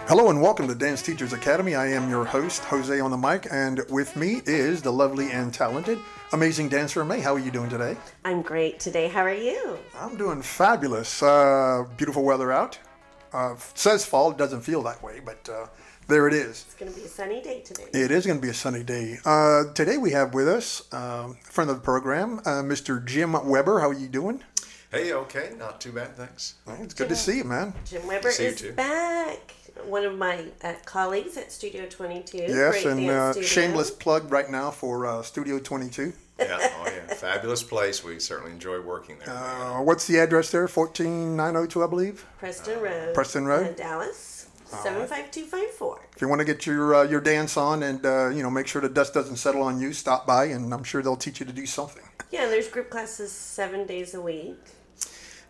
Hello and welcome to Dance Teachers Academy. I am your host, Jose on the mic, and with me is the lovely and talented, amazing dancer May. How are you doing today? I'm great today. How are you? I'm doing fabulous. Beautiful weather out. Says fall, it doesn't feel that way, but there it is. It's going to be a sunny day today. It is going to be a sunny day. Today we have with us, friend of the program, Mr. Jim Weber. How are you doing? Hey, okay, not too bad, thanks. It's good to see you, man. Jim Weber is back. One of my colleagues at Studio 22. Yes, Great and shameless plug right now for Studio 22. Yeah, fabulous place. We certainly enjoy working there. What's the address there? 14902, I believe. Preston Road. Preston Road. Dallas. 75254. If you want to get your dance on and make sure the dust doesn't settle on you, stop by, and I'm sure they'll teach you to do something. Yeah, and there's group classes 7 days a week.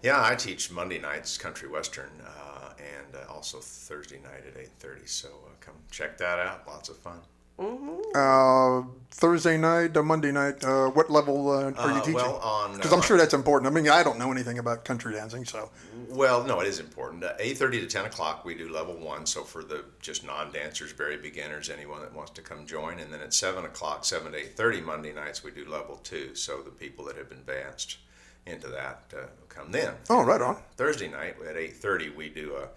Yeah, I teach Monday nights country western and also Thursday night at 8:30. So come check that out. Lots of fun. Mm-hmm. Thursday night, Monday night. What level are you teaching? Well, because I'm sure that's important. I mean, I don't know anything about country dancing, so. Well, no, it is important. 8:30 to 10 o'clock, we do level 1. So for the just non-dancers, very beginners, anyone that wants to come join. And then at 7 o'clock, 7 to 8:30 Monday nights, we do level 2. So the people that have advanced into that come then. Oh, right on. Thursday night at 8:30, we do a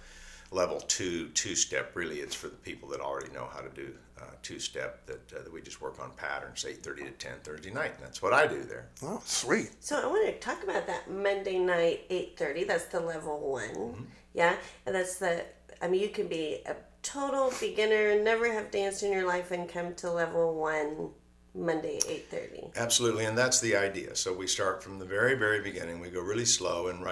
level 2 two-step. Really, it's for the people that already know how to do two-step, that we just work on patterns, 8:30 to 10 Thursday night, and that's what I do there. Oh, sweet. So I want to talk about that Monday night, 8:30. That's the level 1. Mm-hmm. Yeah, and that's you can be a total beginner, never have danced in your life, and come to level 1 Monday, 8:30. Absolutely, and that's the idea. So we start from the very, very beginning. We go really slow, and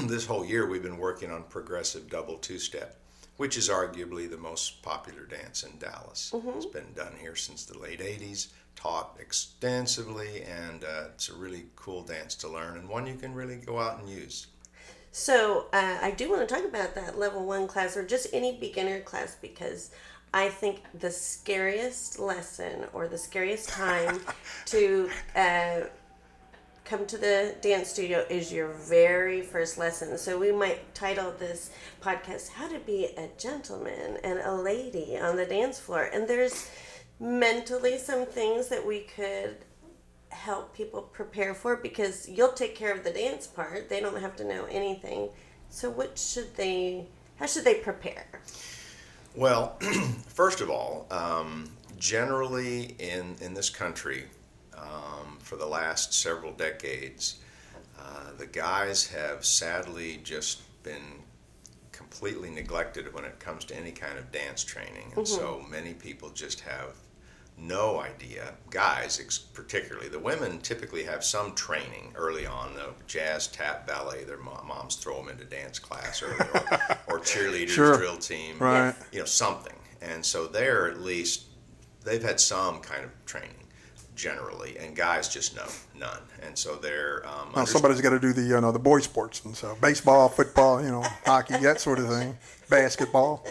this whole year we've been working on progressive double two-step, which is arguably the most popular dance in Dallas. Mm-hmm. It's been done here since the late 80s, taught extensively, and it's a really cool dance to learn, and one you can really go out and use. So I do want to talk about that level 1 class, or just any beginner class, because I think the scariest lesson or the scariest time to come to the dance studio is your very first lesson. So we might title this podcast, How to Be a Gentleman and a Lady on the Dance Floor. And there's mentally some things that we could help people prepare for, because you'll take care of the dance part. They don't have to know anything. So how should they prepare? Well, first of all, generally in this country, for the last several decades, the guys have sadly just been completely neglected when it comes to any kind of dance training. And so many people just have no idea, guys particularly. The women typically have some training early on, jazz, tap, ballet. Their moms throw them into dance class early, or cheerleaders, sure. Drill team, right. Something. And so they're at least, they've had some kind of training generally, and guys just none. And so they're somebody's got to do the boy sports, and so baseball, football, hockey, that sort of thing, basketball.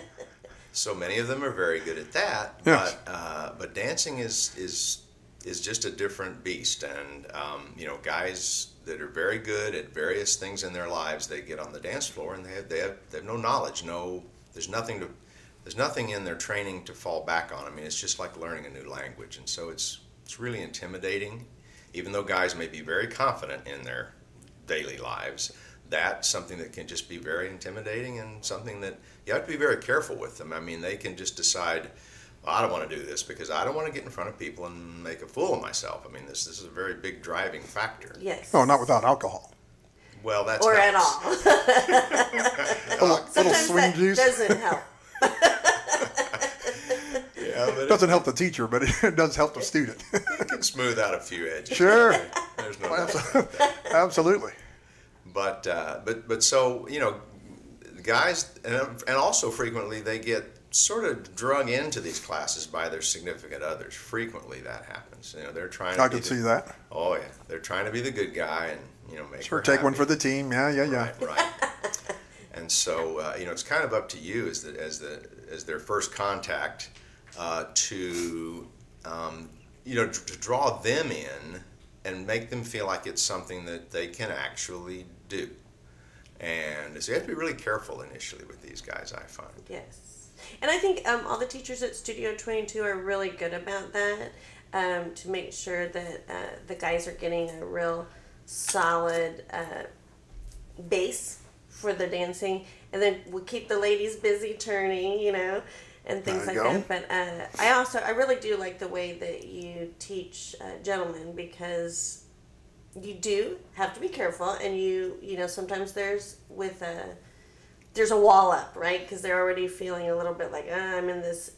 So many of them are very good at that, yes. But dancing is just a different beast. And guys that are very good at various things in their lives, they get on the dance floor and they have no knowledge. There's nothing in their training to fall back on. I mean, it's just like learning a new language, and so it's really intimidating. Even though guys may be very confident in their daily lives, that's something that can just be very intimidating, and something that you have to be very careful with them. I mean, they can just decide, I don't want to do this because I don't want to get in front of people and make a fool of myself. I mean, this is a very big driving factor. Yes. No, not without alcohol. Well, that's or helps. At all. little swing juice Doesn't help. It doesn't help the teacher, but it does help the student. It can smooth out a few edges. Sure. There's no doubt about that. Absolutely. But so guys, and also frequently they get sort of drug into these classes by their significant others. Frequently that happens. They're trying to I could see that. Oh yeah, they're trying to be the good guy and make sure her take happy. one for the team. Yeah. Right. And so it's kind of up to you as their first contact to draw them in and make them feel like it's something that they can actually do. And so you have to be really careful initially with these guys, I find. Yes. And I think all the teachers at Studio 22 are really good about that, to make sure that the guys are getting a real solid base for the dancing, and then we keep the ladies busy turning, and things like that. But I really do like the way that you teach gentlemen, because you do have to be careful, and sometimes there's a wall up, right? Because they're already feeling a little bit like, I'm in this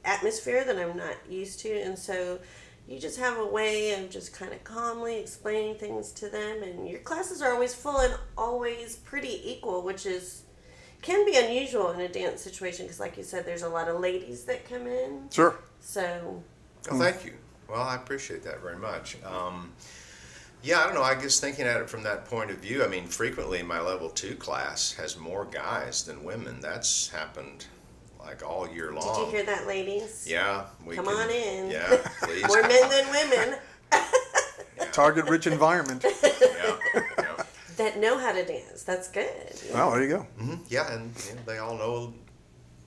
atmosphere that I'm not used to, and so you just have a way of just kind of calmly explaining things to them, and your classes are always full and always pretty equal, which can be unusual in a dance situation, because like you said, there's a lot of ladies that come in. Sure. So. Well, thank you. Well, I appreciate that very much. Yeah, I don't know. I guess thinking at it from that point of view, I mean, frequently my level 2 class has more guys than women. That's happened like all year long. Did you hear that, ladies? Yeah. Come on in. Yeah, please. More men than women. Yeah. Target-rich environment. Yeah. That know how to dance. That's good. Well, there you go. Mm-hmm. Yeah, and they all know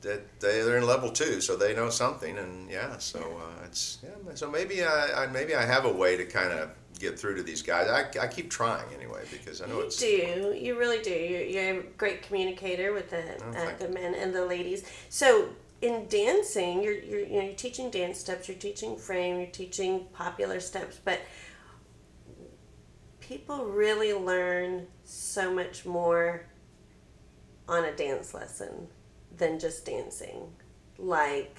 that they're in level 2, so they know something, and so maybe I have a way to kind of get through to these guys. I keep trying anyway, because I know you really do. You're a great communicator with the men and the ladies. So in dancing, you're teaching dance steps, you're teaching frame, you're teaching popular steps, but people really learn so much more on a dance lesson than just dancing, like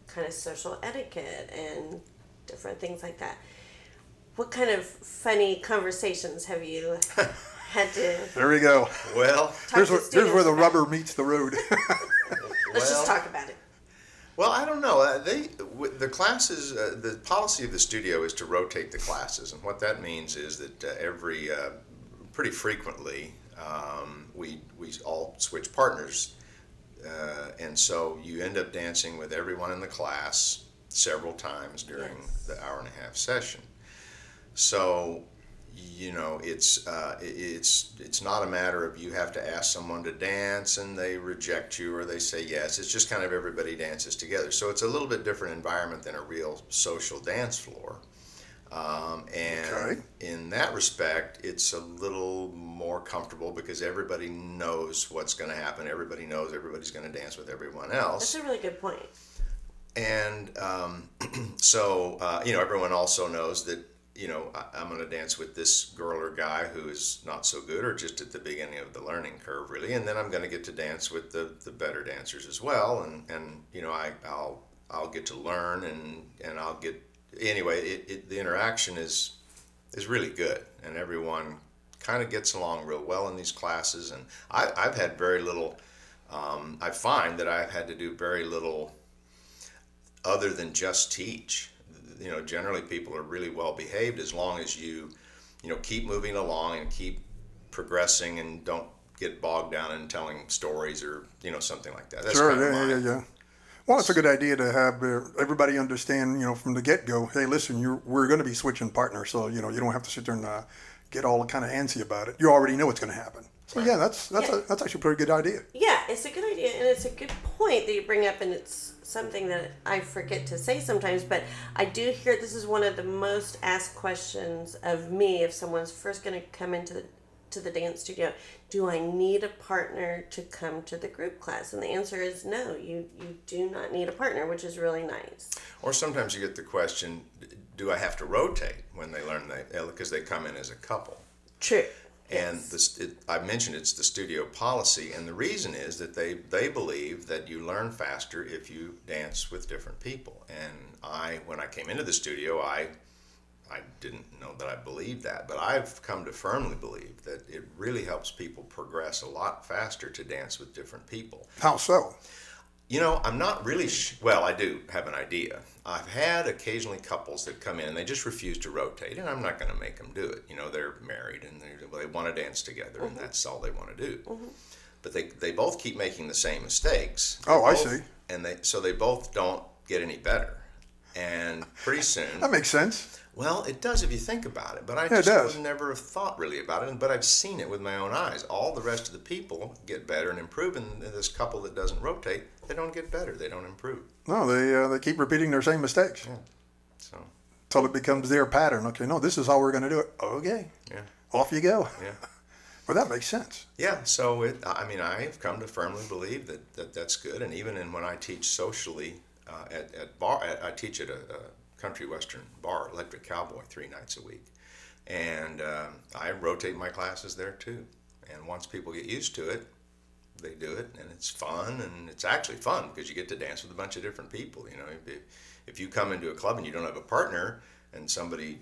kind of social etiquette and different things like that. What kind of funny conversations have you had to? There we go. Well, here's where the rubber meets the road. Let's just talk about it. Well, I don't know. The classes, the policy of the studio is to rotate the classes, and what that means is that pretty frequently, we all switch partners, and so you end up dancing with everyone in the class several times during the hour and a half session. So, it's not a matter of you have to ask someone to dance and they reject you or they say yes. It's just kind of everybody dances together. So it's a little bit different environment than a real social dance floor. And in that respect, it's a little more comfortable because everybody knows what's going to happen. Everybody knows everybody's going to dance with everyone else. That's a really good point. And so, everyone also knows that, I'm going to dance with this girl or guy who is not so good or just at the beginning of the learning curve, really. And then I'm going to get to dance with the better dancers as well. And I'll get to learn and I'll get, anyway, the interaction is really good. And everyone kind of gets along real well in these classes. And I've had very little, I find that I've had to do very little other than just teach. Generally people are really well behaved as long as you keep moving along and keep progressing and don't get bogged down in telling stories or, something like that. That's sure, kind of yeah. Well, it's a good idea to have everybody understand, from the get-go, hey, listen, we're going to be switching partners, so, you don't have to sit there and get all kind of antsy about it. You already know what's going to happen. So, yeah, that's actually a pretty good idea. Yeah, it's a good idea, and it's a good point that you bring up, and it's something that I forget to say sometimes, but I do hear this is one of the most asked questions of me if someone's first going to come into the dance studio. Do I need a partner to come to the group class? And the answer is no, you do not need a partner, which is really nice. Or sometimes you get the question, do I have to rotate when they learn because they come in as a couple? True. And I mentioned it's the studio policy, and the reason is that they believe that you learn faster if you dance with different people. And when I came into the studio, I didn't know that I believed that, but I've come to firmly believe that it really helps people progress a lot faster to dance with different people. How so? I'm not really well, I do have an idea. I've had occasionally couples that come in and they just refuse to rotate, and I'm not going to make them do it. They're married and they want to dance together, and that's all they want to do. Mm-hmm. But they both keep making the same mistakes. I see. And so they both don't get any better. And pretty soon, That makes sense. well, it does if you think about it, but I Yeah, it just does. would never have thought really about it. But I've seen it with my own eyes. All the rest of the people get better and improve, and this couple that doesn't rotate, they don't get better. They don't improve. No, they keep repeating their same mistakes So, until it becomes their pattern. Okay, no, this is how we're going to do it. Okay, yeah, off you go. yeah. Well, that makes sense. Yeah, so I mean, I've come to firmly believe that's good, and even when I teach socially at bar, I teach at a country western bar, Electric Cowboy, 3 nights a week, and I rotate my classes there too. And once people get used to it, they do it, and it's fun, and it's actually fun because you get to dance with a bunch of different people. You know, if you come into a club and you don't have a partner, and somebody,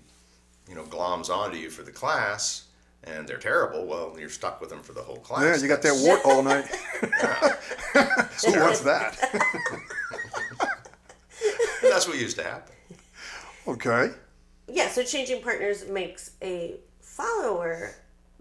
you know, gloms onto you for the class, and they're terrible, well, you're stuck with them for the whole class. Yeah, you got that wart all night. Who wants that? That's what used to happen. Okay. Yeah, so changing partners makes a follower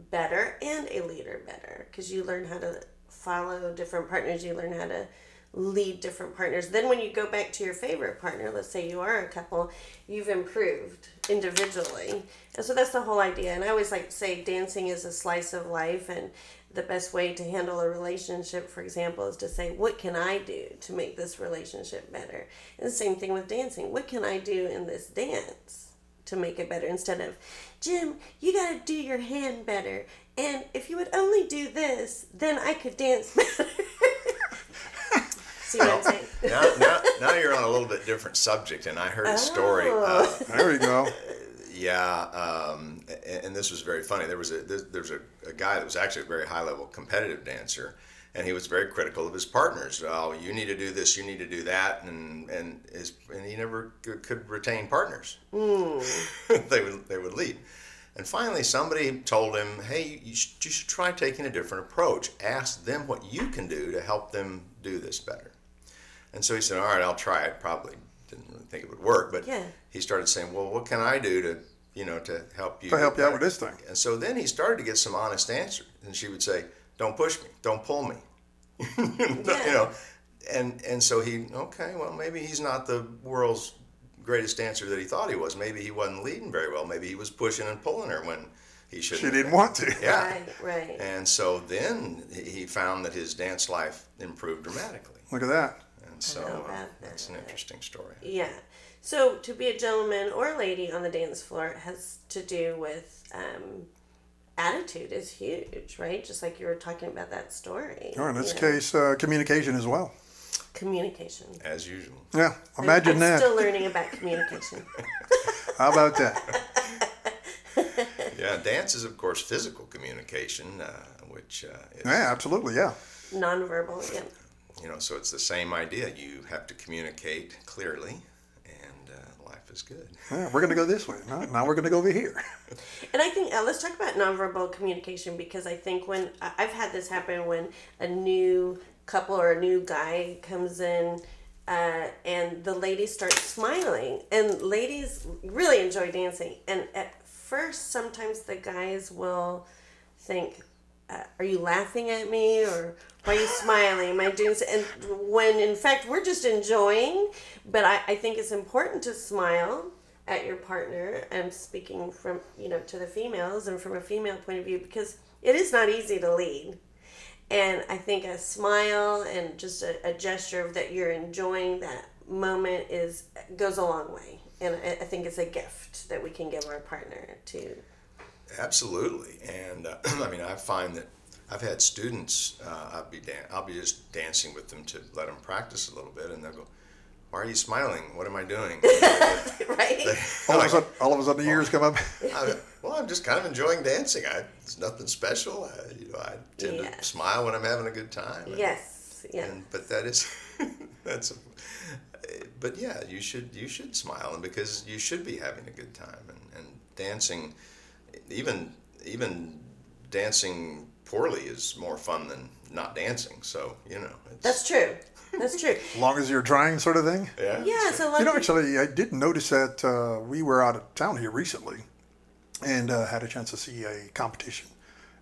better and a leader better because you learn how to follow different partners, you learn how to lead different partners. Then when you go back to your favorite partner, let's say you are a couple, you've improved individually. And so that's the whole idea. And I always like to say dancing is a slice of life, and the best way to handle a relationship, for example, is to say, what can I do to make this relationship better? And the same thing with dancing. What can I do in this dance to make it better? Instead of, Jim, you got to do your hand better. And if you would only do this, then I could dance better. See what I'm saying? Now you're on a little bit different subject, and I heard a story. There we go. And this was very funny. There was a guy that was actually a very high level competitive dancer, and he was very critical of his partners. Oh, you need to do this, you need to do that, and he never could retain partners. They would leave. And finally, somebody told him, "Hey, you should try taking a different approach. Ask them what you can do to help them do this better." And so he said, "All right, I'll try it." Probably didn't really think it would work, but he started saying, "Well, what can I do to help you?" To help you out with this thing. And so then he started to get some honest answers. And she would say, "Don't push me, don't pull me," you know. And so okay, well, maybe he's not the world's greatest dancer that he thought he was. Maybe he wasn't leading very well. Maybe he was pushing and pulling her when he shouldn't. She didn't want to. Yeah. Right. And so then he found that his dance life improved dramatically. Look at that. And so that's an interesting story. Yeah. So to be a gentleman or lady on the dance floor has to do with attitude is huge, right? Just like you were talking about that story. Or in this case, communication as well. Communication. As usual. Yeah, imagine I'm that. still learning about communication. How about that? Yeah, dance is, of course, physical communication, which is... Yeah, absolutely, yeah. Nonverbal, yeah. You know, so it's the same idea. You have to communicate clearly, and life is good. Yeah, we're going to go this way. Now we're going to go over here. And I think, let's talk about nonverbal communication, because I think when, I've had this happen when a new couple or a new guy comes in and the lady starts smiling, and ladies really enjoy dancing. And at first, sometimes the guys will think, are you laughing at me, or why are you smiling? Am I doing so? And when in fact we're just enjoying, but I think it's important to smile at your partner. I'm speaking from, to the females and from a female point of view, because it is not easy to lead. And I think a smile and just a gesture of that you're enjoying that moment goes a long way. And I think it's a gift that we can give our partner to. Absolutely. And I mean, I find that I've had students, I'll be just dancing with them to let them practice a little bit, and they'll go, "Why are you smiling? What am I doing?" Right? All of a sudden the years come up. I'm just kind of enjoying dancing. It's nothing special. I tend to smile when I'm having a good time. Yes. But that is, but yeah, you should smile, and because you should be having a good time, and dancing, even dancing poorly is more fun than not dancing. So that's true. That's true. As long as you're trying, sort of thing. Yeah. Yeah. So actually, I did notice that we were out of town here recently, and had a chance to see a competition,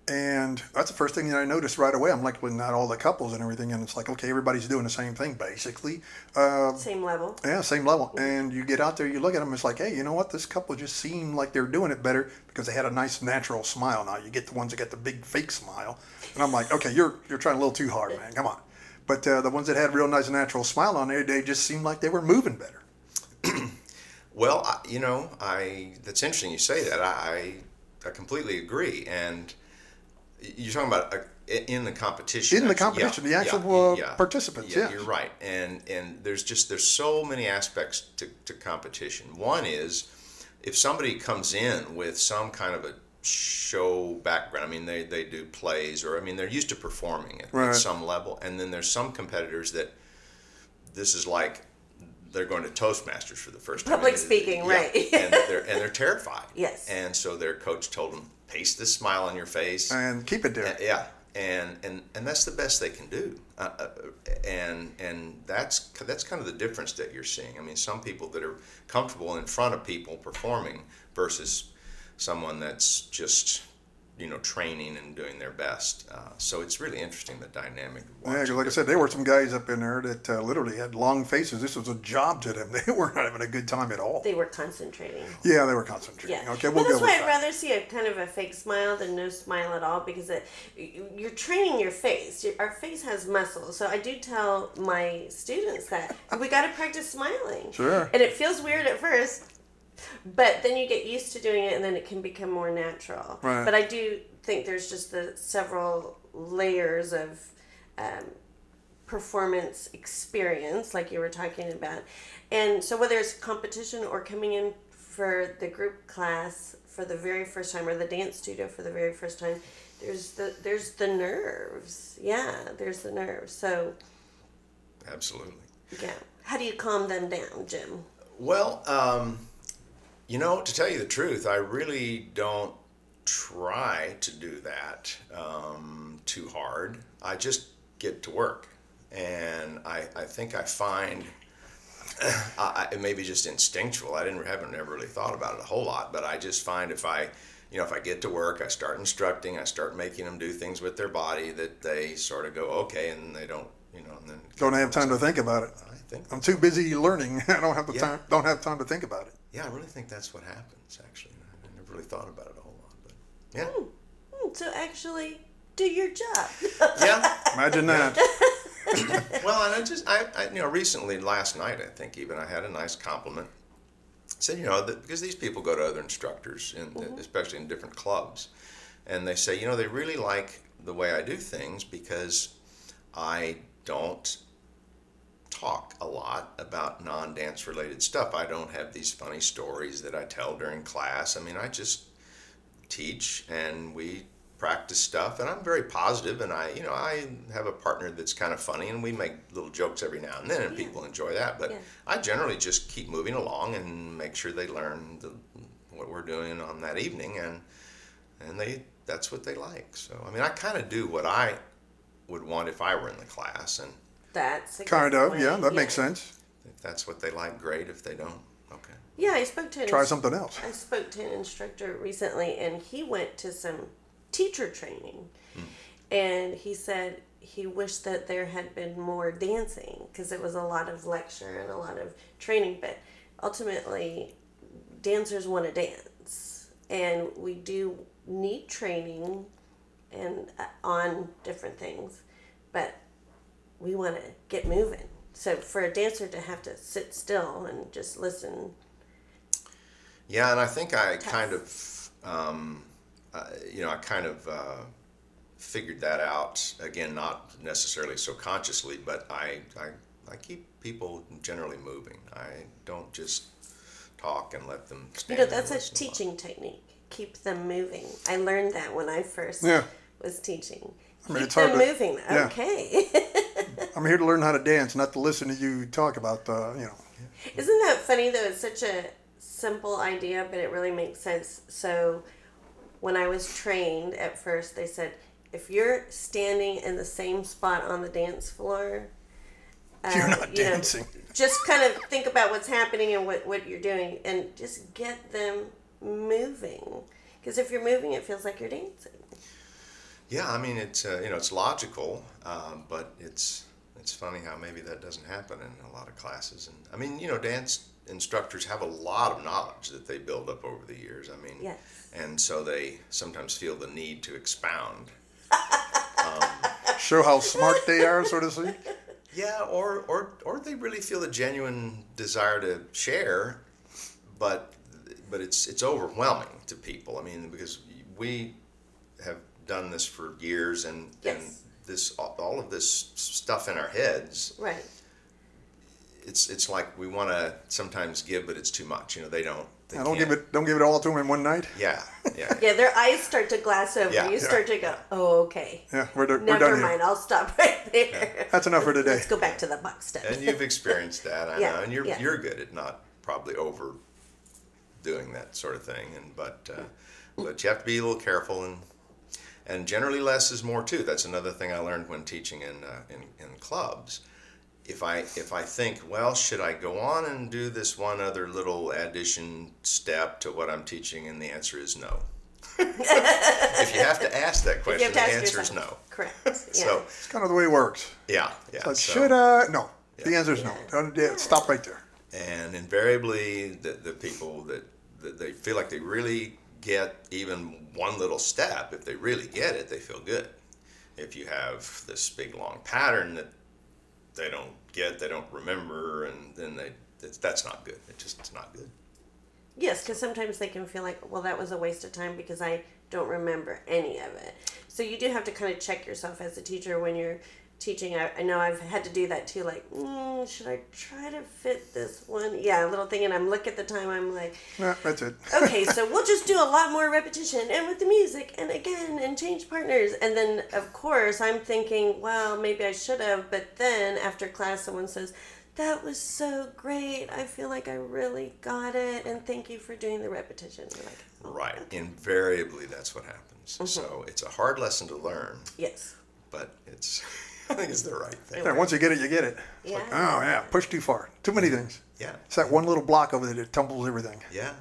And that's the first thing that I noticed right away. I'm like looking at all the couples and everything, and it's like, okay, everybody's doing the same thing basically. Same level. Yeah, same level. And you get out there, you look at them, it's like, hey, you know what? This couple just seemed like they're doing it better because they had a nice natural smile. Now you get the ones that get the big fake smile, and I'm like, okay, you're trying a little too hard, man. Come on. But the ones that had real nice natural smile on there, they just seemed like they were moving better. Well, that's interesting you say that. I completely agree. And you're talking about in the competition. In the competition, the actual participants. Yeah, you're right. And there's so many aspects to competition. One is if somebody comes in with some kind of a show background. I mean, they do plays, or I mean, they're used to performing at some level. And then there's some competitors that this is like they're going to Toastmasters for the first time. Public speaking, right? and they're terrified. Yes. And so their coach told them, paste this smile on your face and keep it there. And that's the best they can do. And that's kind of the difference that you're seeing. I mean, some people that are comfortable in front of people performing versus someone that's just training and doing their best. So it's really interesting, the dynamic. Yeah, because like I said, there were some guys up in there that literally had long faces. This was a job to them. They weren't having a good time at all. They were concentrating. Yeah, they were concentrating. Yeah. Okay, we'll that's go why with I'd rather see a kind of a fake smile than no smile at all, because you're training your face. Our face has muscles. So I do tell my students that we got to practice smiling. Sure. And it feels weird at first, but then you get used to doing it, and then it can become more natural. Right. But I do think there's just the several layers of performance experience, like you were talking about. And so whether it's competition or coming in for the group class for the very first time, or the dance studio for the very first time, there's the nerves. Yeah, there's the nerves. So absolutely. Yeah. How do you calm them down, Jim? Well, to tell you the truth, I really don't try to do that too hard. I just get to work. And I think I find, it may be just instinctual. I haven't never really thought about it a whole lot, but I just find if I get to work, I start instructing, I start making them do things with their body that they sort of go, okay, and they don't, and then don't have time to think about it. I'm too busy learning. I don't have the time. Don't have time to think about it. Yeah, I really think that's what happens. Actually, I never really thought about it a whole lot, but yeah. So actually, do your job. Yeah, imagine that. Well, and I recently, last night, I think even I had a nice compliment. Said, because these people go to other instructors, especially in different clubs, and they say, they really like the way I do things because I don't talk a lot about non-dance related stuff. I don't have these funny stories that I tell during class. I mean, I just teach and we practice stuff, and I'm very positive, and I have a partner that's kind of funny, and we make little jokes every now and then, and people enjoy that. But I generally just keep moving along and make sure they learn what we're doing on that evening, and that's what they like. So I mean, I kind of do what I would want if I were in the class, and that's kind of that makes sense. If that's what they like, great. If they don't, okay. Yeah, I spoke to try something else. I spoke to an instructor recently, and he went to some teacher training, and he said he wished that there had been more dancing because it was a lot of lecture and a lot of training, but ultimately dancers want to dance, and we do need training and on different things, but we want to get moving. So for a dancer to have to sit still and just listen. Yeah, and I think I kind of figured that out, again, not necessarily so consciously, but I keep people generally moving. I don't just talk and let them stand. That's a teaching technique. Keep them moving. I learned that when I first was teaching. Keep them moving. Okay. I'm here to learn how to dance, not to listen to you talk about Isn't that funny though? It's such a simple idea, but it really makes sense. So when I was trained at first, they said, if you're standing in the same spot on the dance floor, you're not dancing. Just kind of think about what's happening and what you're doing, and just get them moving. Because if you're moving, it feels like you're dancing. Yeah, I mean it's it's logical, but it's funny how maybe that doesn't happen in a lot of classes. And I mean, dance instructors have a lot of knowledge that they build up over the years. I mean, Yes. and so they sometimes feel the need to expound. Show how smart they are, so to speak. Yeah, or they really feel a genuine desire to share, but it's overwhelming to people. I mean, because we have done this for years, and Yes. this all of this stuff in our heads. Right. It's like we want to sometimes give, but it's too much. They don't. They Now, don't can't. give it all to them in one night. Yeah, yeah. Yeah, their eyes start to glass over. Yeah. You start to go, oh, okay. Yeah, we're done Never here. mind. I'll stop right there. That's enough for today. Let's go back to the box stuff. And you've experienced that, I Yeah, know, and you're yeah. you're good at not probably overdoing that sort of thing, but you have to be a little careful, and generally less is more too. That's another thing I learned when teaching in clubs. If I think, well, should I go on and do this one other little addition step to what I'm teaching, and the answer is no. If you have to ask that You question, have the to ask answer yourself. is no. Correct. Yeah. So It's kind of the way it works. yeah. So So, should I? No. The Yeah. answer is no. Stop right there. and invariably, the people that they feel like they really get even one little step, if they really get it, they feel good. If you have this big long pattern that they don't get, they don't remember, and then that's not good. It's not good. Yes, because sometimes they can feel like, well, that was a waste of time because I don't remember any of it. So you do have to kind of check yourself as a teacher when you're teaching. I know I've had to do that too, like, should I try to fit this one? Yeah, a little thing, and I'm look at the time, I'm like, Yeah, that's it. okay, so we'll just do a lot more repetition and with the music and again and change partners. And then, of course, I'm thinking, well, maybe I should have. But then after class, someone says, that was so great. I feel like I really got it. And thank you for doing the repetition. You're like, oh, Right. okay. Invariably, that's what happens. So it's a hard lesson to learn, Yes. but I think it's the right thing. Yeah, once you get it, you get it. It's Yeah. like, oh, yeah, push too far. Too many things. Yeah. It's that one little block over there that tumbles everything. Yeah.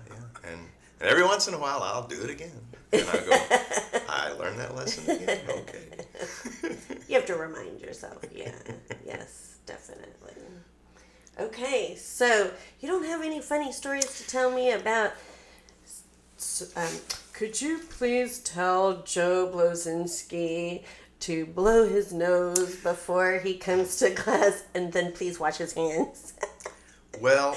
And every once in a while, I'll do it again. And I go, I learned that lesson again. Okay. You have to remind yourself. Yeah. Yes, definitely. Okay, so you don't have any funny stories to tell me about. Could you please tell Joe Blozinski to blow his nose before he comes to class, and then please wash his hands? Well,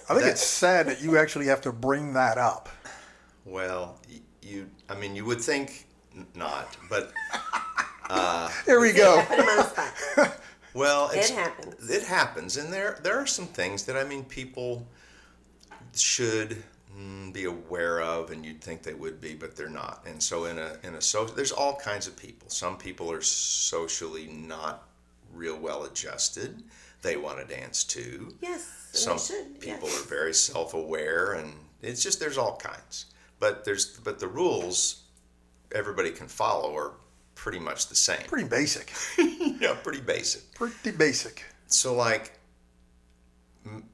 I think it's sad that you actually have to bring that up. well, I mean, you would think not, but Here we go. Put him on the spot. well, It happens. It happens, and there are some things that people should be aware of, and you'd think they would be, but they're not. And so in a social, there's all kinds of people. Some people are socially not real well adjusted. They want to dance too. Yes, and Some they should. people yes. are very self-aware, and it's just there's all kinds. But the rules everybody can follow are pretty much the same. Pretty basic. Yeah, pretty basic. Pretty basic. So like,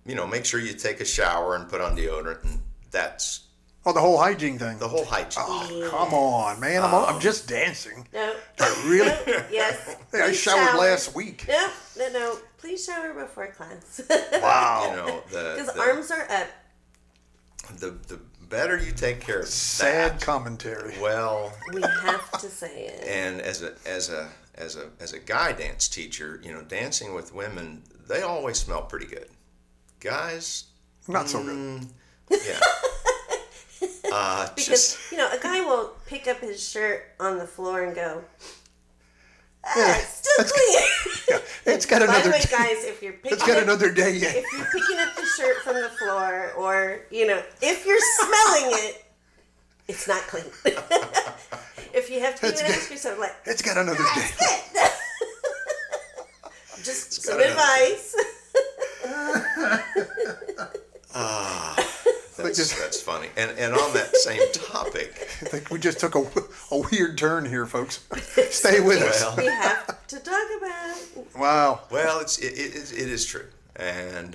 make sure you take a shower and put on deodorant, and that's Oh, the whole hygiene thing. the whole hygiene. Oh, come on, man. I'm just dancing. No. Really? No, yes. Hey, I Please showered shower. last week. No. Please shower before class. Wow. Because arms are up. The better you take care of Sad that, commentary. well, We have to say it. and as a guy dance teacher, dancing with women, they always smell pretty good. Guys, Not so good. yeah. Because, a guy will pick up his shirt on the floor and go, Yeah, it's still clean. It's got By the another way, day. guys, if you're picking It's got up, another day yet. if you're picking up the shirt from the floor, or if you're smelling it, it's not clean. If you have to It's even good. ask yourself, like, It's got another day. just got some another- advice. That's funny. And on that same topic, I think we just took a weird turn here, folks. Stay with us. well, We have to talk about it. Wow. well, it is true, and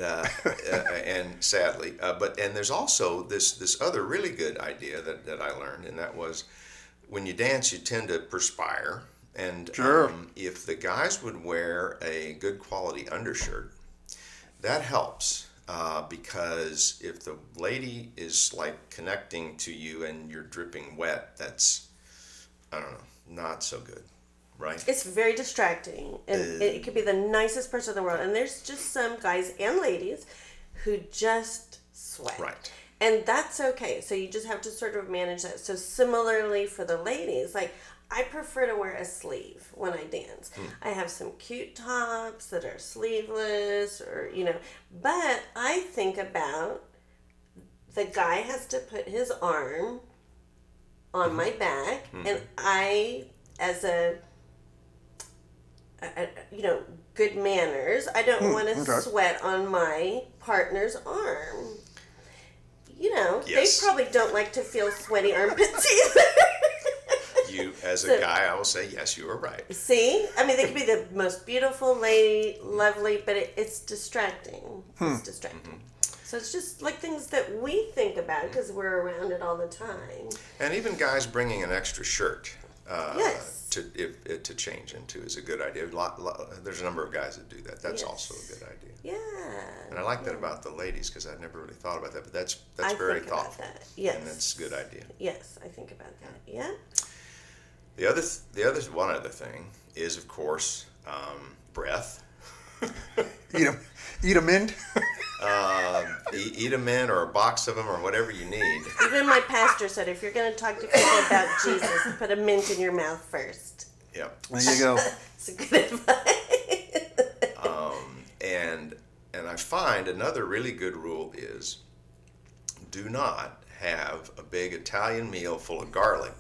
sadly, but there's also this other really good idea that I learned, and that was when you dance, you tend to perspire. And Sure. If the guys would wear a good quality undershirt, that helps. Because if the lady is like connecting to you and you're dripping wet, that's, I don't know, not so good, right? It's very distracting, and it could be the nicest person in the world. And there's just some guys and ladies who just sweat. Right. And that's okay. So you just have to sort of manage that. So similarly for the ladies, like I prefer to wear a sleeve when I dance. I have some cute tops that are sleeveless or, but I think about the guy has to put his arm on my back and I, as a good manners, I don't want to sweat on my partner's arm. Yes. They probably don't like to feel sweaty armpits either. You, as a guy, I will say, yes, you are right. See? I mean, they could be the most beautiful lady, lovely, but it's distracting. It's distracting. So it's just like things that we think about because we're around it all the time. And even guys bringing an extra shirt Yes. to change into is a good idea. There's a number of guys that do that. That's also a good idea. Yeah. And I like that about the ladies because I'd never really thought about that. But that's I very think about thoughtful. that. Yes. And that's a good idea. Yes, I think about that. Yeah. The other one other thing is, of course, breath. Eat 'em in. Eat them in, or a box of them, or whatever you need. Even my pastor said, if you're going to talk to people about Jesus, put a mint in your mouth first. Yep. There you go. It's a good advice. And I find another really good rule is do not have a big Italian meal full of garlic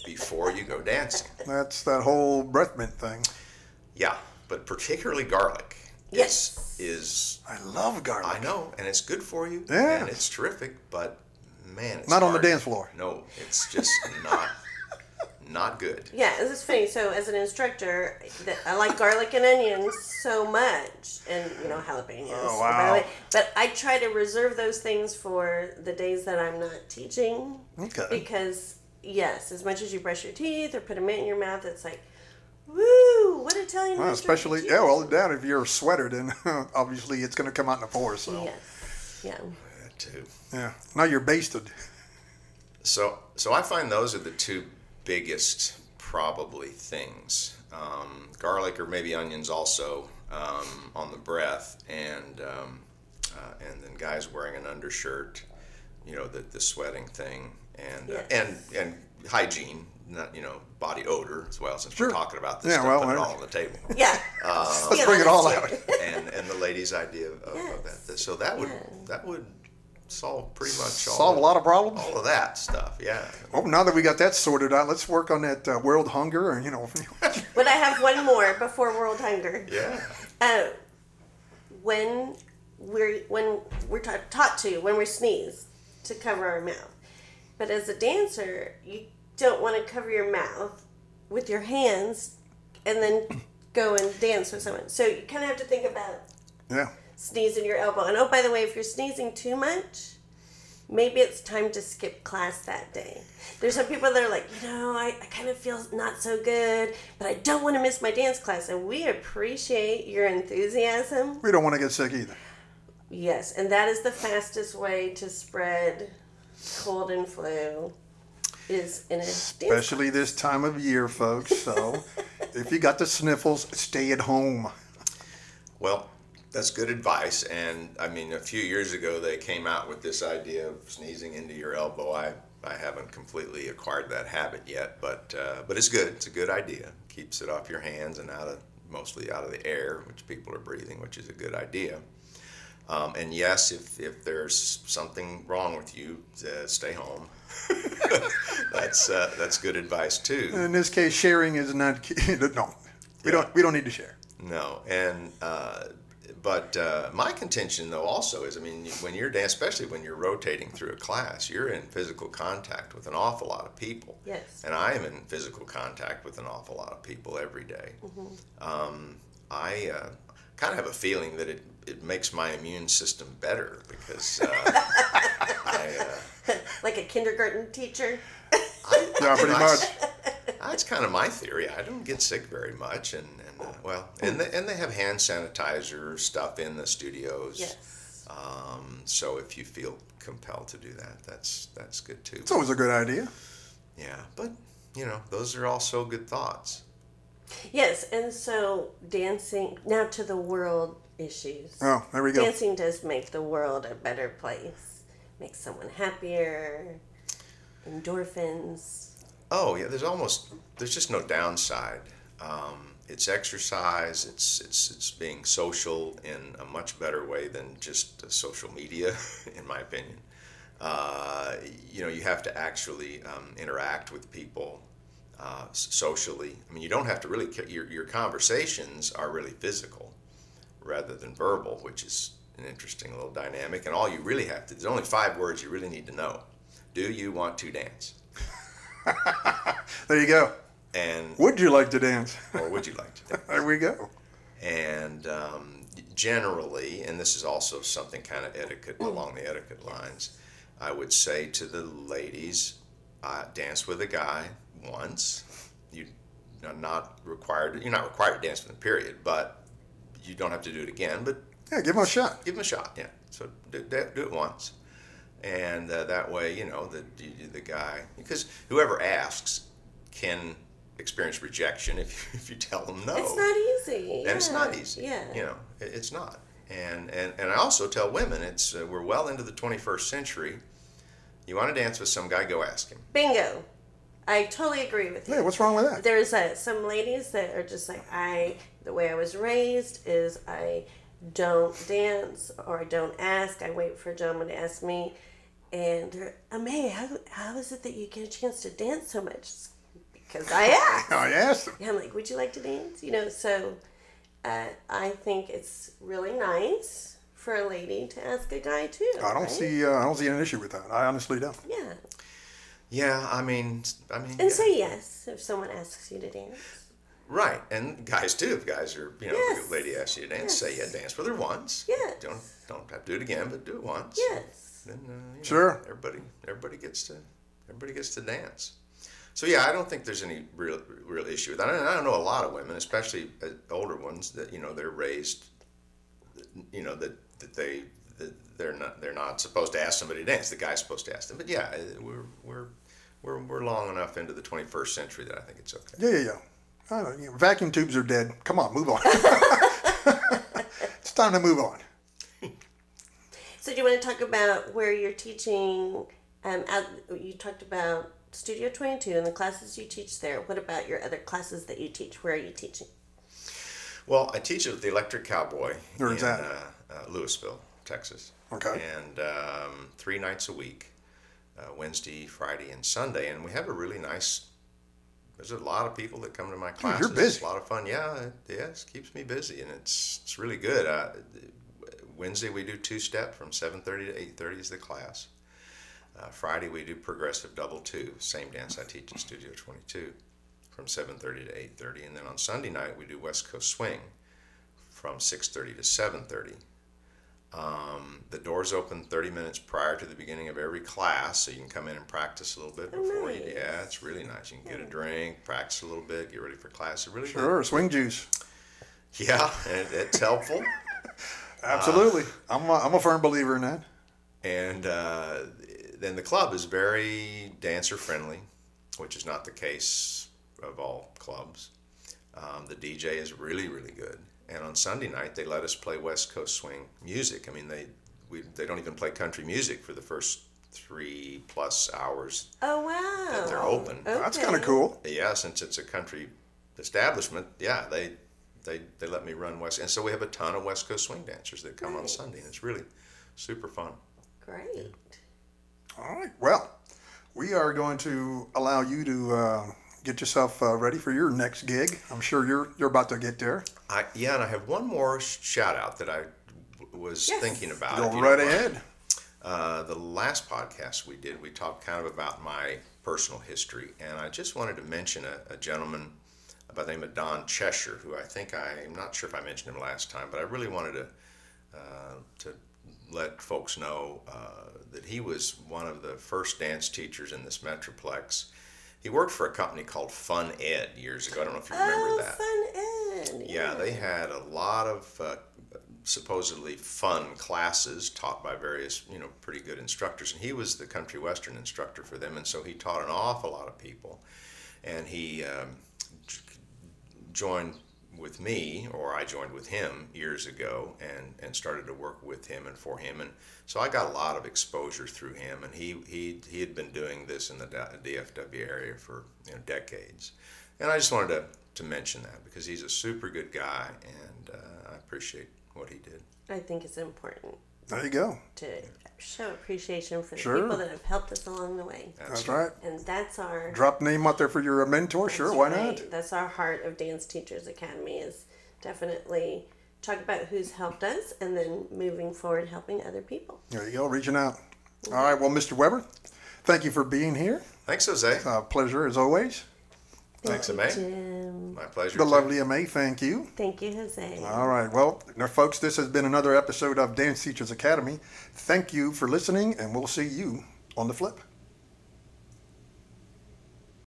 before you go dancing. That's that whole breath mint thing. Yeah, but particularly garlic. Yes. Is I love garlic. I know, and it's good for you. Yeah. And it's terrific, but man, it's Not on the hard. dance floor. No, it's just not good. Yeah, this is funny. So as an instructor, I like garlic and onions so much, and jalapenos. Oh, by the wow. way. But I try to reserve those things for the days that I'm not teaching. Okay. Because yes, as much as you brush your teeth or put a mint in your mouth, it's like, woo! What Italian Well, restaurant especially, did you well, down if you're a sweater, then obviously it's going to come out in the pores. So Yes. Yeah. That too. yeah, now you're basted. So I find those are the two biggest probably things. Garlic or maybe onions also on the breath, and then guys wearing an undershirt, the sweating thing, and Yes. and hygiene, not body odor as well. Since Sure. we're talking about this, Yeah, stuff, well, put it I- all on the table. Yeah. Let's bring it all out. and the ladies' idea of Yes. that. So that would solve pretty much all Solve a lot of problems. all of that stuff. Yeah. Oh, now that we got that sorted out, let's work on that world hunger, and But I have one more before World Hunger. Yeah. When we're taught to, when we sneeze, to cover our mouth. But as a dancer, you don't want to cover your mouth with your hands and then go and dance with someone. So you kind of have to think about yeah. sneezing your elbow. And oh, by the way, if you're sneezing too much, maybe it's time to skip class that day. There's some people that are like, I kind of feel not so good, but I don't want to miss my dance class. And we appreciate your enthusiasm. We don't want to get sick either. Yes, and that is the fastest way to spread cold and flu is in a dance Especially this time of year, folks. So if you got the sniffles, stay at home. Well, that's good advice. And I mean, a few years ago, they came out with this idea of sneezing into your elbow. I haven't completely acquired that habit yet, but it's good. It's a good idea. Keeps it off your hands and mostly out of the air, which people are breathing, which is a good idea. And yes, if there's something wrong with you, stay home. That's good advice too. In this case, sharing is not. No, we don't need to share. No, and but my contention though also is, I mean, when you're especially when you're rotating through a class, you're in physical contact with an awful lot of people. Yes. And I am in physical contact with an awful lot of people every day. I kind of have a feeling that it makes my immune system better because like a kindergarten teacher. Yeah, pretty much. That's kind of my theory. I don't get sick very much, and they have hand sanitizer stuff in the studios. Yes. So if you feel compelled to do that, that's good too. It's always a good idea. Yeah, but those are also good thoughts. Yes, and so dancing now to the world issues. Oh, there we go. Dancing does make the world a better place. Makes someone happier. Endorphins. Oh yeah, there's just no downside. It's exercise. It's being social in a much better way than just social media, in my opinion. You have to actually interact with people socially. I mean, you don't have to really. Your conversations are really physical rather than verbal, which is an interesting little dynamic. And all you really have to. There's only 5 words you really need to know. Do you want to dance? There you go. And would you like to dance? Or would you like to dance? There we go. And generally, and this is also something kind of etiquette along the etiquette lines, I would say to the ladies, dance with a guy once. You're not required to dance with him, period, but you don't have to do it again. But yeah, give him a shot. Give him a shot, yeah. So do it once. And that way, the guy, because whoever asks can experience rejection if you tell them no. It's not easy. And it's not easy. Yeah. It's not. And I also tell women, we're well into the 21st century. You want to dance with some guy, go ask him. Bingo. I totally agree with you. Yeah, what's wrong with that? There's some ladies that are just like, the way I was raised is I don't dance or I don't ask. I wait for a gentleman to ask me. And they're, May, how is it that you get a chance to dance so much? Because I asked. I asked them. Yeah, I'm like, would you like to dance? So I think it's really nice for a lady to ask a guy too. I don't see an issue with that. I honestly don't. Yeah. Yeah, I mean. And say yes if someone asks you to dance. Right, and guys too. If guys are, yes. If a lady asks you to dance, say dance with her once. Yes. Don't have to do it again, but do it once. Yes. Then sure. Everybody gets to dance. So yeah, I don't think there's any real issue with that. I don't know a lot of women, especially older ones, that they're raised, that they're not supposed to ask somebody to dance. The guy's supposed to ask them. But yeah, we're long enough into the 21st century that I think it's okay. Yeah. I don't know, vacuum tubes are dead. Come on, move on. It's time to move on. So do you want to talk about where you're teaching? You talked about Studio 22 and the classes you teach there. What about your other classes that you teach? Where are you teaching? Well, I teach at the Electric Cowboy in Louisville, Texas. Okay. And 3 nights a week, Wednesday, Friday, and Sunday. And we have a really nice. There's a lot of people that come to my classes. You're busy. It's a lot of fun. Yeah, it keeps me busy, and it's really good. Wednesday we do 2-step from 7:30 to 8:30 is the class. Friday we do progressive double 2, same dance I teach in Studio 22, from 7:30 to 8:30, and then on Sunday night we do West Coast Swing from 6:30 to 7:30. The doors open 30 minutes prior to the beginning of every class, so you can come in and practice a little bit before nice. Yeah, it's really nice. You can get a drink, practice a little bit, get ready for class. It's really sure, good. Swing juice. Yeah, and it's helpful. Absolutely. I'm a firm believer in that. And then the club is very dancer friendly, which is not the case of all clubs. The DJ is really, really good. And on Sunday night, they let us play West Coast Swing music. I mean, they don't even play country music for the first 3+ hours. Oh, wow. That they're open. Okay. That's kind of cool. Yeah, since it's a country establishment, yeah, they let me run West. And so we have a ton of West Coast Swing dancers that come on Sunday, and it's really super fun. Great. Yeah. All right. Well, we are going to allow you to get yourself ready for your next gig. I'm sure you're about to get there. And I have one more shout out that I was thinking about. Go right ahead. The last podcast we did, we talked kind of about my personal history, and I just wanted to mention a gentleman by the name of Don Cheshire, who I'm not sure if I mentioned him last time, but I really wanted to let folks know that he was one of the first dance teachers in this Metroplex. He worked for a company called Fun Ed years ago. I don't know if you remember that. Fun Ed. Yeah, they had a lot of supposedly fun classes taught by various, pretty good instructors. And he was the country western instructor for them, and so he taught an awful lot of people. And he joined with me, or I joined with him years ago, and started to work with him and for him. And so I got a lot of exposure through him, and he had been doing this in the DFW area for decades. And I just wanted to mention that because he's a super good guy, and I appreciate what he did. I think it's important There you go. to show appreciation for the Sure. people that have helped us along the way. That's right. And that's our Drop name out there for your mentor. Sure, why right. not? That's our heart of Dance Teachers Academy, is definitely talk about who's helped us and then moving forward helping other people. There you go, reaching out. All right, well, Mr. Weber, thank you for being here. Thanks, Jose. Pleasure as always. Thanks, Thank Amay. you, Jim. My pleasure. The too. lovely Amay, thank you. Thank you, Jose. All right, well, now, folks, this has been another episode of Dance Teachers Academy. Thank you for listening, and we'll see you on the flip.